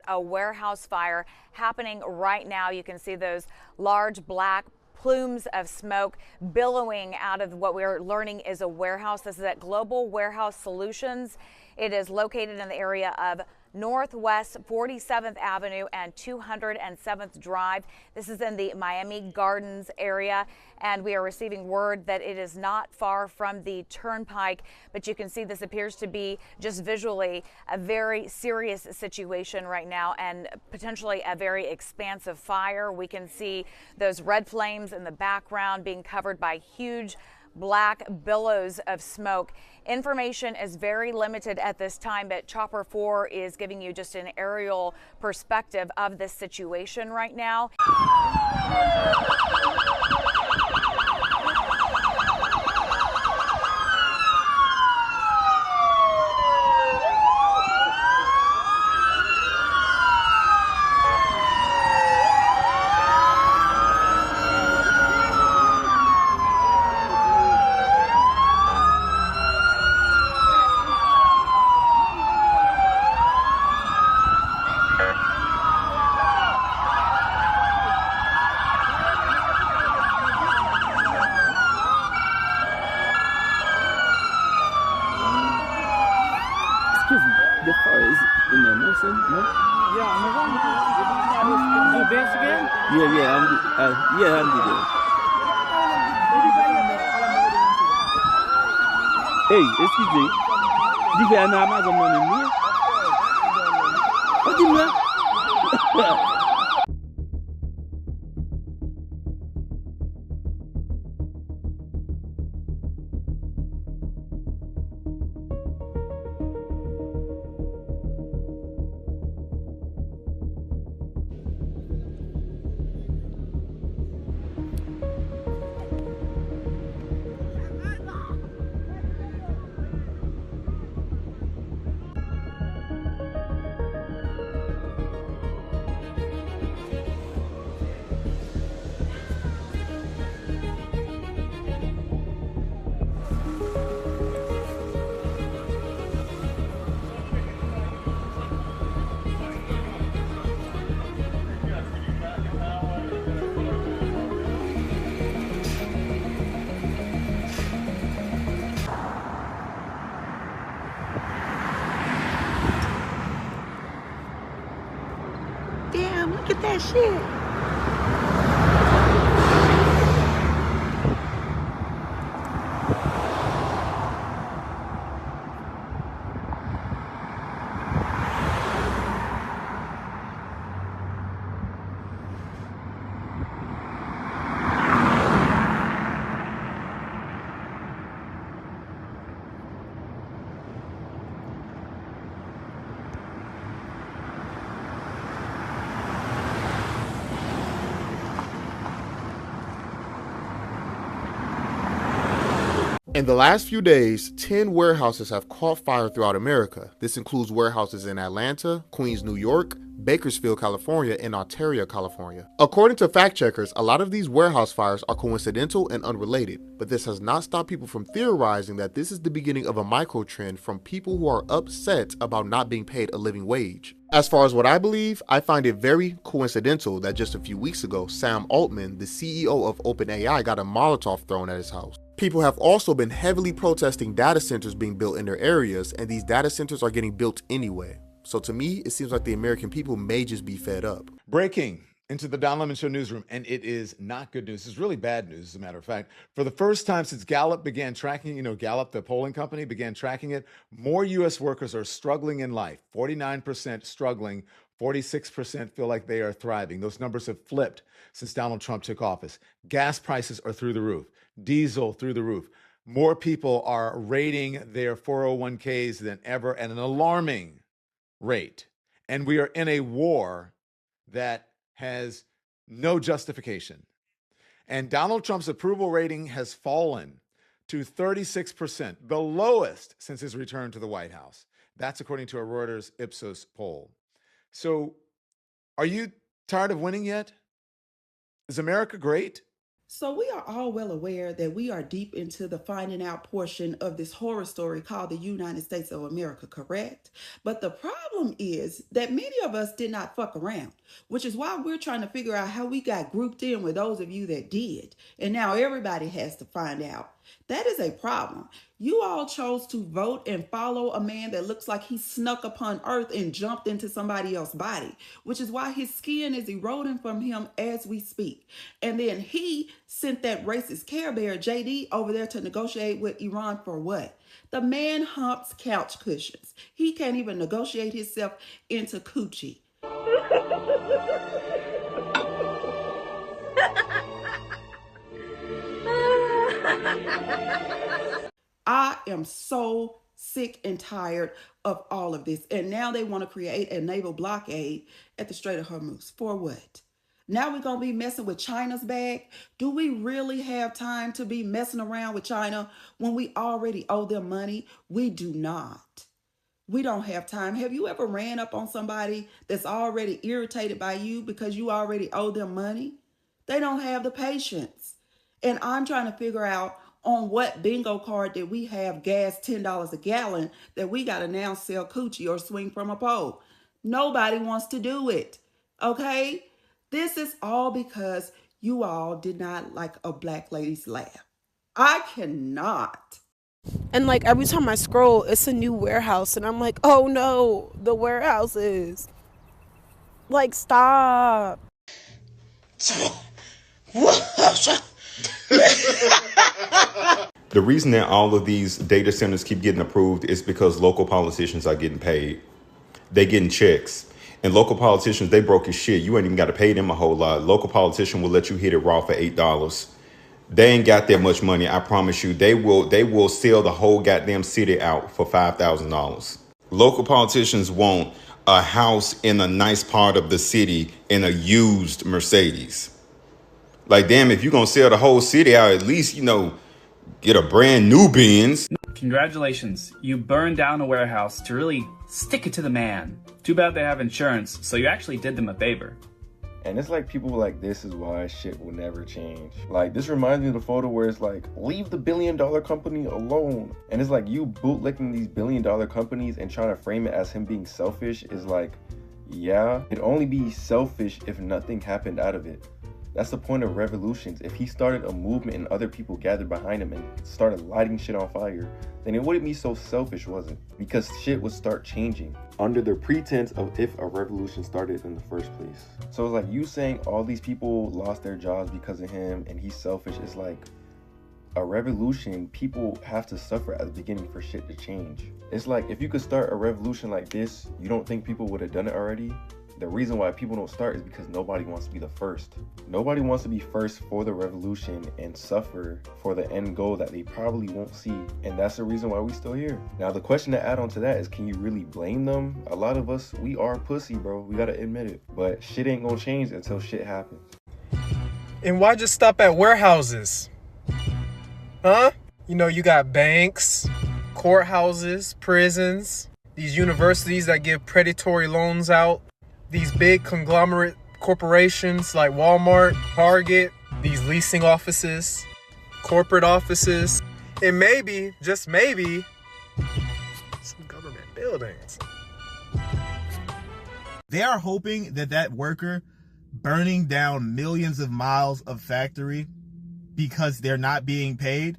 a warehouse fire happening right now. You can see those large black plumes of smoke billowing out of what we're learning is a warehouse. This is at Global Warehouse Solutions. It is located in the area of Northwest 47th Avenue and 207th Drive. This is in the Miami Gardens area, and we are receiving word that it is not far from the turnpike, but you can see this appears to be just visually a very serious situation right now and potentially a very expansive fire. We can see those red flames in the background being covered by huge black billows of smoke. Information is very limited at this time, but Chopper 4 is giving you just an aerial perspective of this situation right now. Excuse me, the fire is in the nursing, no? Yeah, I'm around. You base again? I'm the girl. Hey, excuse me. Dis fais un Amazon money me? Oh, dis-moi. Damn, look at that shit. In the last few days, 10 warehouses have caught fire throughout America. This includes warehouses in Atlanta, Queens, New York, Bakersfield, California, and Ontario, California. According to fact checkers, a lot of these warehouse fires are coincidental and unrelated, but this has not stopped people from theorizing that this is the beginning of a micro trend from people who are upset about not being paid a living wage. As far as what I believe, I find it very coincidental that just a few weeks ago, Sam Altman, the CEO of OpenAI, got a Molotov thrown at his house. People have also been heavily protesting data centers being built in their areas, and these data centers are getting built anyway. So to me, it seems like the American people may just be fed up. Breaking into the Don Lemon Show newsroom, and it is not good news. It's really bad news, as a matter of fact. For the first time since Gallup began tracking, Gallup, the polling company, began tracking it, more U.S. workers are struggling in life. 49% struggling, 46% feel like they are thriving. Those numbers have flipped since Donald Trump took office. Gas prices are through the roof. Diesel through the roof. More people are raiding their 401ks than ever at an alarming rate. And we are in a war that has no justification. And Donald Trump's approval rating has fallen to 36%, the lowest since his return to the White House. That's according to a Reuters Ipsos poll. So are you tired of winning yet? Is America great? So we are all well aware that we are deep into the finding out portion of this horror story called the United States of America, correct? But the problem is that many of us did not fuck around, which is why we're trying to figure out how we got grouped in with those of you that did. And now everybody has to find out. That is a problem. You all chose to vote and follow a man that looks like he snuck upon earth and jumped into somebody else's body, which is why his skin is eroding from him as we speak. And then he sent that racist Care Bear, JD, over there to negotiate with Iran for what? The man humps couch cushions. He can't even negotiate himself into coochie. I am so sick and tired of all of this. And now they want to create a naval blockade at the Strait of Hormuz. For what? Now we're going to be messing with China's bag? Do we really have time to be messing around with China when we already owe them money? We do not. We don't have time. Have you ever ran up on somebody that's already irritated by you because you already owe them money? They don't have the patience. And I'm trying to figure out on what bingo card that we have gas $10 a gallon that we got to now sell coochie or swing from a pole. Nobody wants to do it. Okay? This is all because you all did not like a black lady's laugh. I cannot. And like every time I scroll, it's a new warehouse, and I'm like, oh no, the warehouses. Like, stop. The reason that all of these data centers keep getting approved is because local politicians are getting paid. They getting checks. And local politicians, they broke as shit. You ain't even got to pay them a whole lot. Local politician will let you hit it raw for $8. They ain't got that much money. I promise you. They will sell the whole goddamn city out for $5,000. Local politicians want a house in a nice part of the city in a used Mercedes. Like, damn, if you're going to sell the whole city out, at least, get a brand new Benz. Congratulations, you burned down a warehouse to really stick it to the man. Too bad they have insurance, so you actually did them a favor. And it's like people like this is why shit will never change. Like, this reminds me of the photo where it's like, leave the billion-dollar company alone. And it's like you bootlicking these billion-dollar companies and trying to frame it as him being selfish is like, yeah, it'd only be selfish if nothing happened out of it. That's the point of revolutions. If he started a movement and other people gathered behind him and started lighting shit on fire, then it wouldn't be so selfish, was it? Because shit would start changing under the pretense of if a revolution started in the first place. So it's like you saying all these people lost their jobs because of him and he's selfish. It's like a revolution, people have to suffer at the beginning for shit to change. It's like if you could start a revolution like this, you don't think people would have done it already? The reason why people don't start is because nobody wants to be the first. Nobody wants to be first for the revolution and suffer for the end goal that they probably won't see. And that's the reason why we still here. Now, the question to add on to that is, can you really blame them? A lot of us, we are pussy, bro. We gotta admit it. But shit ain't gonna change until shit happens. And why just stop at warehouses? Huh? You got banks, courthouses, prisons, these universities that give predatory loans out, these big conglomerate corporations like Walmart, Target, these leasing offices, corporate offices, and maybe, just maybe, some government buildings. They are hoping that worker burning down millions of miles of factory because they're not being paid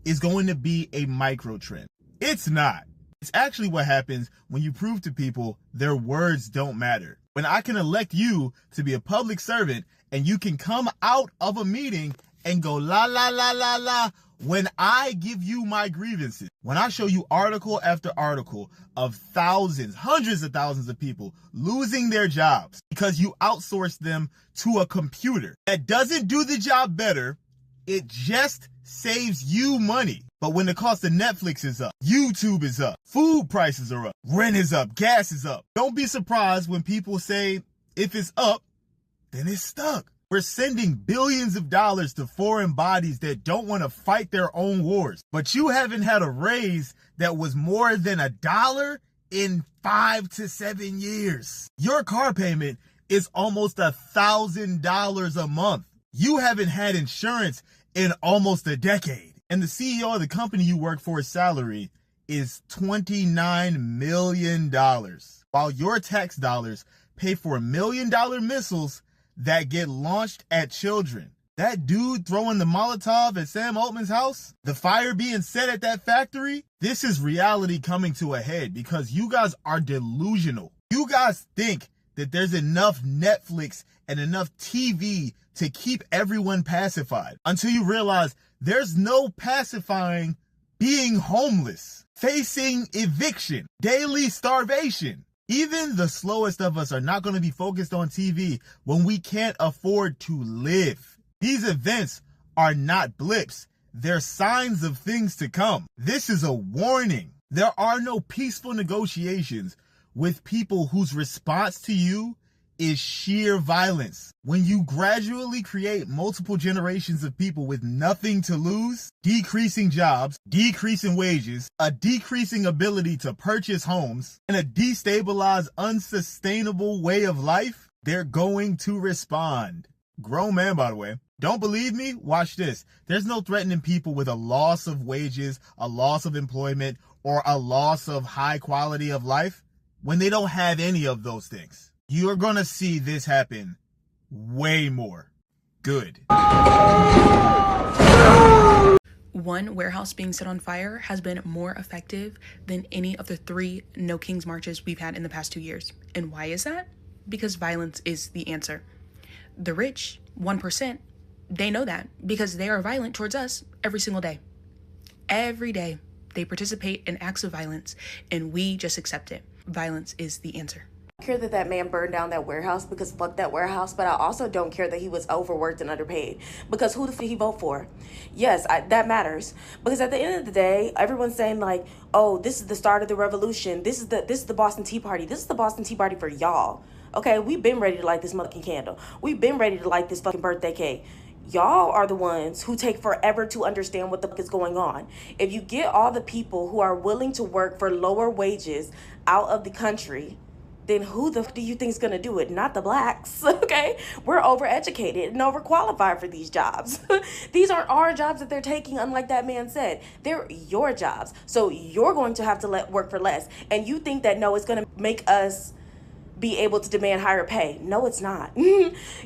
is going to be a micro trend. It's not. It's actually what happens when you prove to people their words don't matter. When I can elect you to be a public servant and you can come out of a meeting and go la la la la la when I give you my grievances. When I show you article after article of thousands, hundreds of thousands of people losing their jobs because you outsource them to a computer that doesn't do the job better, it just saves you money. But when the cost of Netflix is up, YouTube is up, food prices are up, rent is up, gas is up. Don't be surprised when people say, if it's up, then it's stuck. We're sending billions of dollars to foreign bodies that don't want to fight their own wars. But you haven't had a raise that was more than $1 in 5 to 7 years. Your car payment is almost $1,000 a month. You haven't had insurance in almost a decade. And the CEO of the company you work for's salary is $29 million, while your tax dollars pay for $1 million missiles that get launched at children. That dude throwing the Molotov at Sam Altman's house, the fire being set at that factory, this is reality coming to a head because you guys are delusional. You guys think that there's enough Netflix and enough TV to keep everyone pacified until you realize there's no pacifying being homeless, facing eviction, daily starvation. Even the slowest of us are not going to be focused on TV when we can't afford to live. These events are not blips. They're signs of things to come. This is a warning. There are no peaceful negotiations with people whose response to you is sheer violence. When you gradually create multiple generations of people with nothing to lose, decreasing jobs, decreasing wages, a decreasing ability to purchase homes, and a destabilized, unsustainable way of life, they're going to respond. Grown man, by the way. Don't believe me? Watch this. There's no threatening people with a loss of wages, a loss of employment, or a loss of high quality of life when they don't have any of those things. You're going to see this happen way more. Good. One warehouse being set on fire has been more effective than any of the 3 No Kings marches we've had in the past 2 years. And why is that? Because violence is the answer. The rich, 1%, they know that because they are violent towards us every single day. Every day, they participate in acts of violence, and we just accept it. Violence is the answer. I don't care that man burned down that warehouse because fuck that warehouse, but I also don't care that he was overworked and underpaid because who the fuck did he vote for? Yes, that matters because at the end of the day, everyone's saying like, oh, this is the start of the revolution. This is the Boston Tea Party. This is the Boston Tea Party for y'all. Okay, we've been ready to light this motherfucking candle. We've been ready to light this fucking birthday cake. Y'all are the ones who take forever to understand what the fuck is going on. If you get all the people who are willing to work for lower wages out of the country, then who the fuck do you think is going to do it? Not the blacks, okay? We're overeducated and overqualified for these jobs. These aren't our jobs that they're taking, unlike that man said. They're your jobs. So you're going to have to work for less. And you think that, no, it's going to make us be able to demand higher pay. No, it's not.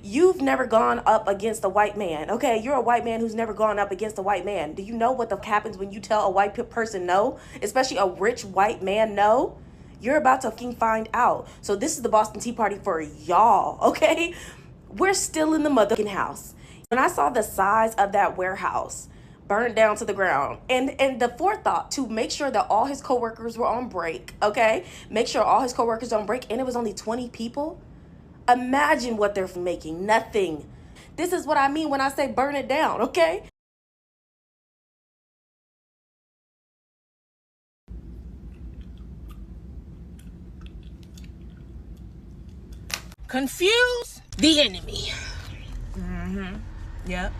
You've never gone up against a white man, okay? You're a white man who's never gone up against a white man. Do you know what the happens when you tell a white person no? Especially a rich white man no? You're about to fucking find out. So this is the Boston Tea Party for y'all, okay? We're still in the motherfucking house. When I saw the size of that warehouse burned down to the ground, and the forethought to make sure that all his coworkers were on break, okay? Make sure all his coworkers on break, and it was only 20 people. Imagine what they're making. Nothing. This is what I mean when I say burn it down, okay? Confuse the enemy. Yep.